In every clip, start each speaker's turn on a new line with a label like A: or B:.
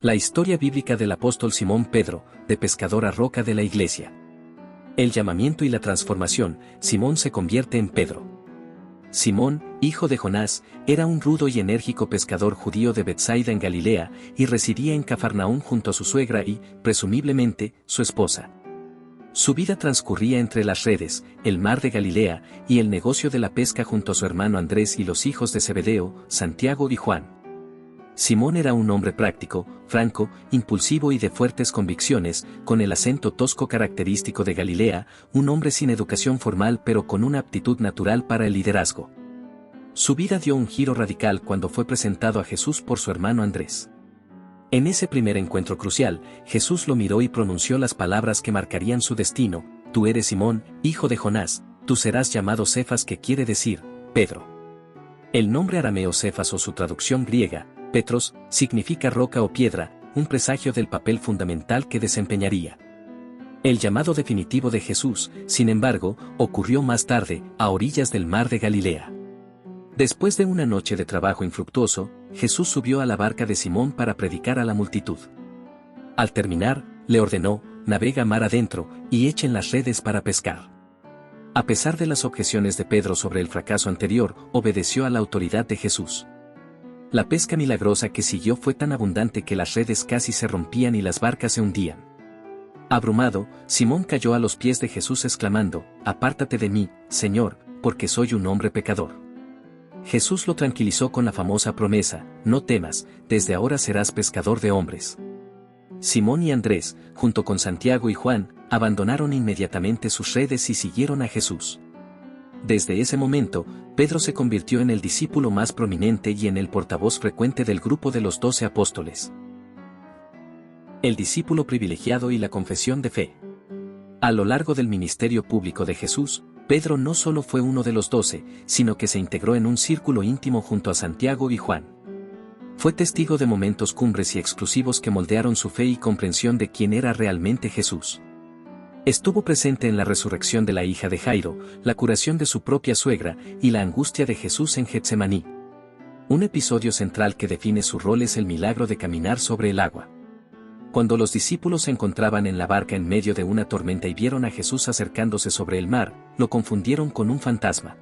A: La historia bíblica del apóstol Simón Pedro, de pescador a roca de la iglesia. El llamamiento y la transformación, Simón se convierte en Pedro. Simón, hijo de Jonás, era un rudo y enérgico pescador judío de Betsaida en Galilea, y residía en Cafarnaúm junto a su suegra y, presumiblemente, su esposa. Su vida transcurría entre las redes, el mar de Galilea, y el negocio de la pesca junto a su hermano Andrés y los hijos de Zebedeo, Santiago y Juan. Simón era un hombre práctico, franco, impulsivo y de fuertes convicciones, con el acento tosco característico de Galilea, un hombre sin educación formal pero con una aptitud natural para el liderazgo. Su vida dio un giro radical cuando fue presentado a Jesús por su hermano Andrés. En ese primer encuentro crucial, Jesús lo miró y pronunció las palabras que marcarían su destino: «Tú eres Simón, hijo de Jonás, tú serás llamado Cefas», que quiere decir, Pedro. El nombre arameo Cefas o su traducción griega, Petros, significa roca o piedra, un presagio del papel fundamental que desempeñaría. El llamado definitivo de Jesús, sin embargo, ocurrió más tarde, a orillas del mar de Galilea. Después de una noche de trabajo infructuoso, Jesús subió a la barca de Simón para predicar a la multitud. Al terminar, le ordenó: «Navega mar adentro, y echen las redes para pescar». A pesar de las objeciones de Pedro sobre el fracaso anterior, obedeció a la autoridad de Jesús. La pesca milagrosa que siguió fue tan abundante que las redes casi se rompían y las barcas se hundían. Abrumado, Simón cayó a los pies de Jesús exclamando: «Apártate de mí, Señor, porque soy un hombre pecador». Jesús lo tranquilizó con la famosa promesa: «No temas, desde ahora serás pescador de hombres». Simón y Andrés, junto con Santiago y Juan, abandonaron inmediatamente sus redes y siguieron a Jesús. Desde ese momento, Pedro se convirtió en el discípulo más prominente y en el portavoz frecuente del grupo de los 12 apóstoles. El discípulo privilegiado y la confesión de fe. A lo largo del ministerio público de Jesús, Pedro no solo fue uno de los 12, sino que se integró en un círculo íntimo junto a Santiago y Juan. Fue testigo de momentos cumbres y exclusivos que moldearon su fe y comprensión de quién era realmente Jesús. Estuvo presente en la resurrección de la hija de Jairo, la curación de su propia suegra y la angustia de Jesús en Getsemaní. Un episodio central que define su rol es el milagro de caminar sobre el agua. Cuando los discípulos se encontraban en la barca en medio de una tormenta y vieron a Jesús acercándose sobre el mar, lo confundieron con un fantasma.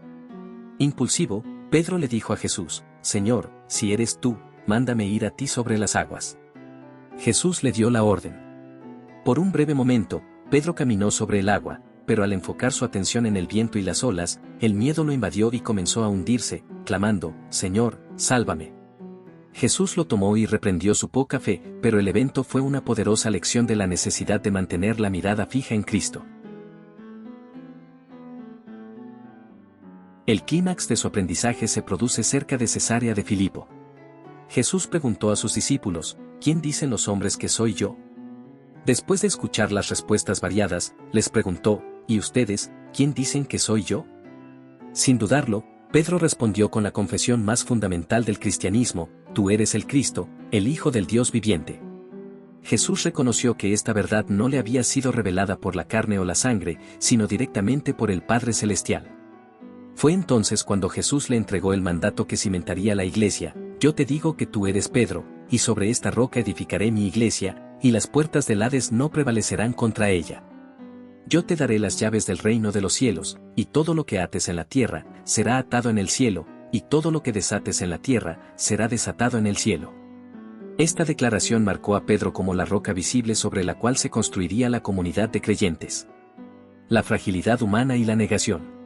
A: Impulsivo, Pedro le dijo a Jesús: «Señor, si eres tú, mándame ir a ti sobre las aguas». Jesús le dio la orden. Por un breve momento, Pedro caminó sobre el agua, pero al enfocar su atención en el viento y las olas, el miedo lo invadió y comenzó a hundirse, clamando: «Señor, sálvame». Jesús lo tomó y reprendió su poca fe, pero el evento fue una poderosa lección de la necesidad de mantener la mirada fija en Cristo. El clímax de su aprendizaje se produce cerca de Cesarea de Filipo. Jesús preguntó a sus discípulos: «¿Quién dicen los hombres que soy yo?». Después de escuchar las respuestas variadas, les preguntó: «¿Y ustedes, quién dicen que soy yo?». Sin dudarlo, Pedro respondió con la confesión más fundamental del cristianismo: «Tú eres el Cristo, el Hijo del Dios viviente». Jesús reconoció que esta verdad no le había sido revelada por la carne o la sangre, sino directamente por el Padre Celestial. Fue entonces cuando Jesús le entregó el mandato que cimentaría la iglesia: «Yo te digo que tú eres Pedro, y sobre esta roca edificaré mi iglesia, y las puertas del Hades no prevalecerán contra ella. Yo te daré las llaves del reino de los cielos, y todo lo que ates en la tierra, será atado en el cielo, y todo lo que desates en la tierra, será desatado en el cielo». Esta declaración marcó a Pedro como la roca visible sobre la cual se construiría la comunidad de creyentes. La fragilidad humana y la negación.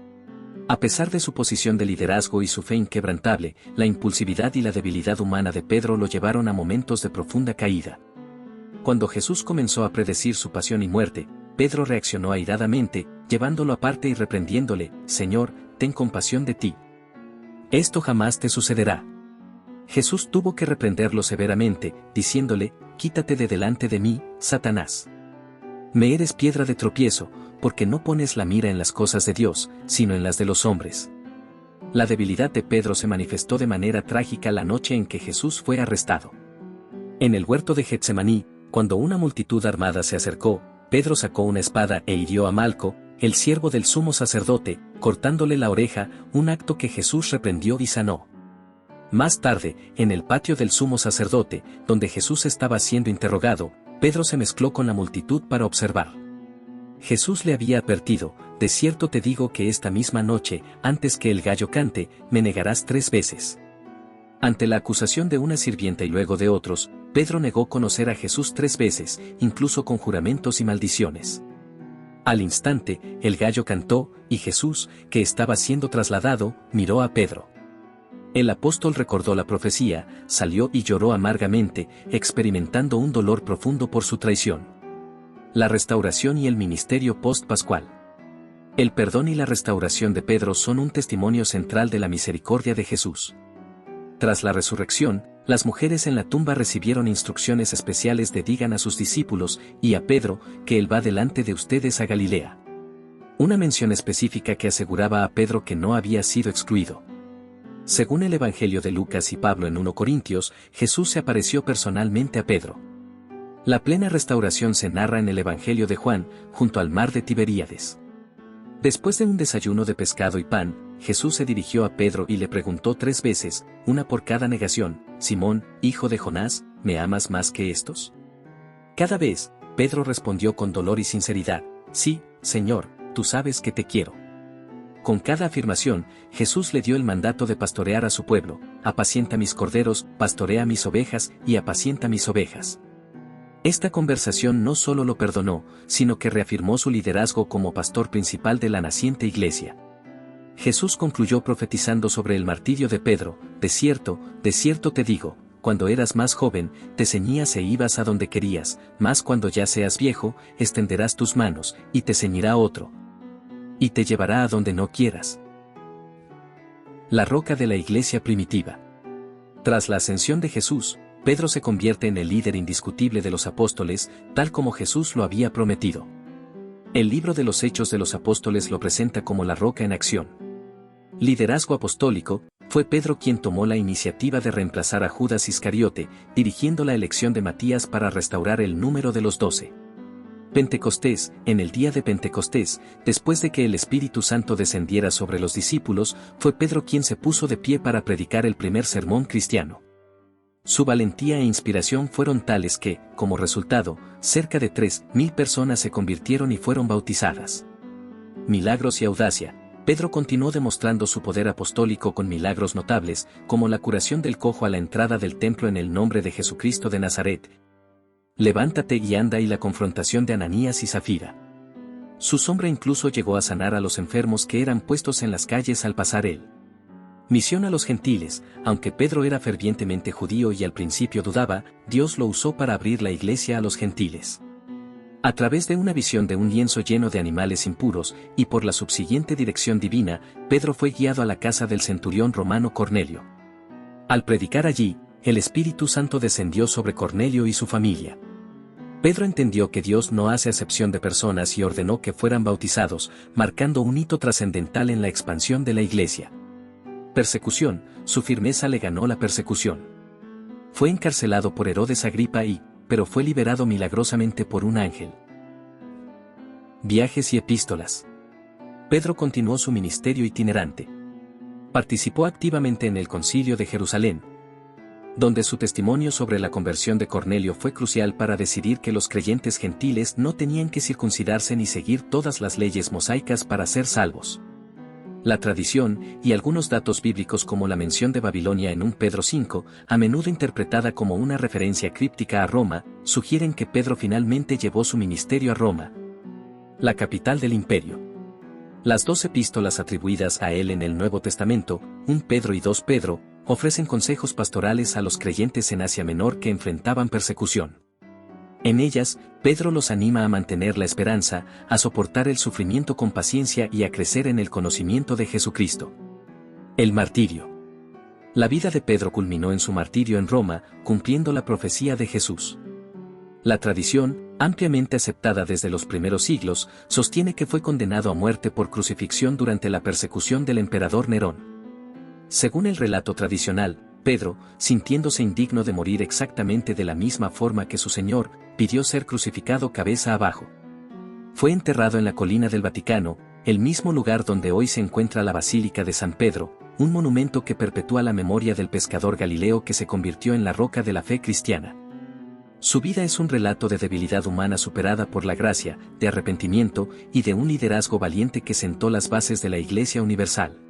A: A pesar de su posición de liderazgo y su fe inquebrantable, la impulsividad y la debilidad humana de Pedro lo llevaron a momentos de profunda caída. Cuando Jesús comenzó a predecir su pasión y muerte, Pedro reaccionó airadamente, llevándolo aparte y reprendiéndole: «Señor, ten compasión de ti. Esto jamás te sucederá». Jesús tuvo que reprenderlo severamente, diciéndole: «Quítate de delante de mí, Satanás. Me eres piedra de tropiezo, porque no pones la mira en las cosas de Dios, sino en las de los hombres». La debilidad de Pedro se manifestó de manera trágica la noche en que Jesús fue arrestado. En el huerto de Getsemaní, cuando una multitud armada se acercó, Pedro sacó una espada e hirió a Malco, el siervo del sumo sacerdote, cortándole la oreja, un acto que Jesús reprendió y sanó. Más tarde, en el patio del sumo sacerdote, donde Jesús estaba siendo interrogado, Pedro se mezcló con la multitud para observar. Jesús le había advertido: de cierto te digo que esta misma noche, antes que el gallo cante, me negarás 3 veces. Ante la acusación de una sirvienta y luego de otros, Pedro negó conocer a Jesús 3 veces, incluso con juramentos y maldiciones. Al instante, el gallo cantó, y Jesús, que estaba siendo trasladado, miró a Pedro. El apóstol recordó la profecía, salió y lloró amargamente, experimentando un dolor profundo por su traición. La restauración y el ministerio post-pascual. El perdón y la restauración de Pedro son un testimonio central de la misericordia de Jesús. Tras la resurrección, las mujeres en la tumba recibieron instrucciones especiales de digan a sus discípulos y a Pedro que él va delante de ustedes a Galilea. Una mención específica que aseguraba a Pedro que no había sido excluido. Según el Evangelio de Lucas y Pablo en 1 Corintios, Jesús se apareció personalmente a Pedro. La plena restauración se narra en el Evangelio de Juan, junto al mar de Tiberíades. Después de un desayuno de pescado y pan, Jesús se dirigió a Pedro y le preguntó 3 veces, una por cada negación: Simón, hijo de Jonás, ¿me amas más que estos? Cada vez, Pedro respondió con dolor y sinceridad: sí, Señor, tú sabes que te quiero. Con cada afirmación, Jesús le dio el mandato de pastorear a su pueblo: apacienta mis corderos, pastorea mis ovejas y apacienta mis ovejas. Esta conversación no solo lo perdonó, sino que reafirmó su liderazgo como pastor principal de la naciente iglesia. Jesús concluyó profetizando sobre el martirio de Pedro: de cierto te digo, cuando eras más joven, te ceñías e ibas a donde querías, mas cuando ya seas viejo, extenderás tus manos, y te ceñirá otro. Y te llevará a donde no quieras. La roca de la iglesia primitiva. Tras la ascensión de Jesús, Pedro se convierte en el líder indiscutible de los apóstoles, tal como Jesús lo había prometido. El libro de los Hechos de los Apóstoles lo presenta como la roca en acción. Liderazgo apostólico: fue Pedro quien tomó la iniciativa de reemplazar a Judas Iscariote, dirigiendo la elección de Matías para restaurar el número de los 12. Pentecostés: en el día de Pentecostés, después de que el Espíritu Santo descendiera sobre los discípulos, fue Pedro quien se puso de pie para predicar el primer sermón cristiano. Su valentía e inspiración fueron tales que, como resultado, cerca de 3.000 personas se convirtieron y fueron bautizadas. Milagros y audacia: Pedro continuó demostrando su poder apostólico con milagros notables, como la curación del cojo a la entrada del templo en el nombre de Jesucristo de Nazaret. Levántate y anda, y la confrontación de Ananías y Zafira. Su sombra incluso llegó a sanar a los enfermos que eran puestos en las calles al pasar él. Misión a los gentiles: aunque Pedro era fervientemente judío y al principio dudaba, Dios lo usó para abrir la iglesia a los gentiles. A través de una visión de un lienzo lleno de animales impuros, y por la subsiguiente dirección divina, Pedro fue guiado a la casa del centurión romano Cornelio. Al predicar allí, el Espíritu Santo descendió sobre Cornelio y su familia. Pedro entendió que Dios no hace acepción de personas y ordenó que fueran bautizados, marcando un hito trascendental en la expansión de la iglesia. Persecución: su firmeza le ganó la persecución. Fue encarcelado por Herodes Agripa pero fue liberado milagrosamente por un ángel. Viajes y epístolas. Pedro continuó su ministerio itinerante. Participó activamente en el Concilio de Jerusalén, donde su testimonio sobre la conversión de Cornelio fue crucial para decidir que los creyentes gentiles no tenían que circuncidarse ni seguir todas las leyes mosaicas para ser salvos. La tradición, y algunos datos bíblicos como la mención de Babilonia en 1 Pedro 5, a menudo interpretada como una referencia críptica a Roma, sugieren que Pedro finalmente llevó su ministerio a Roma, la capital del imperio. Las 2 epístolas atribuidas a él en el Nuevo Testamento, 1 Pedro y 2 Pedro, ofrecen consejos pastorales a los creyentes en Asia Menor que enfrentaban persecución. En ellas, Pedro los anima a mantener la esperanza, a soportar el sufrimiento con paciencia y a crecer en el conocimiento de Jesucristo. El martirio. La vida de Pedro culminó en su martirio en Roma, cumpliendo la profecía de Jesús. La tradición, ampliamente aceptada desde los primeros siglos, sostiene que fue condenado a muerte por crucifixión durante la persecución del emperador Nerón. Según el relato tradicional, Pedro, sintiéndose indigno de morir exactamente de la misma forma que su Señor, pidió ser crucificado cabeza abajo. Fue enterrado en la colina del Vaticano, el mismo lugar donde hoy se encuentra la Basílica de San Pedro, un monumento que perpetúa la memoria del pescador Galileo que se convirtió en la roca de la fe cristiana. Su vida es un relato de debilidad humana superada por la gracia, de arrepentimiento y de un liderazgo valiente que sentó las bases de la Iglesia universal.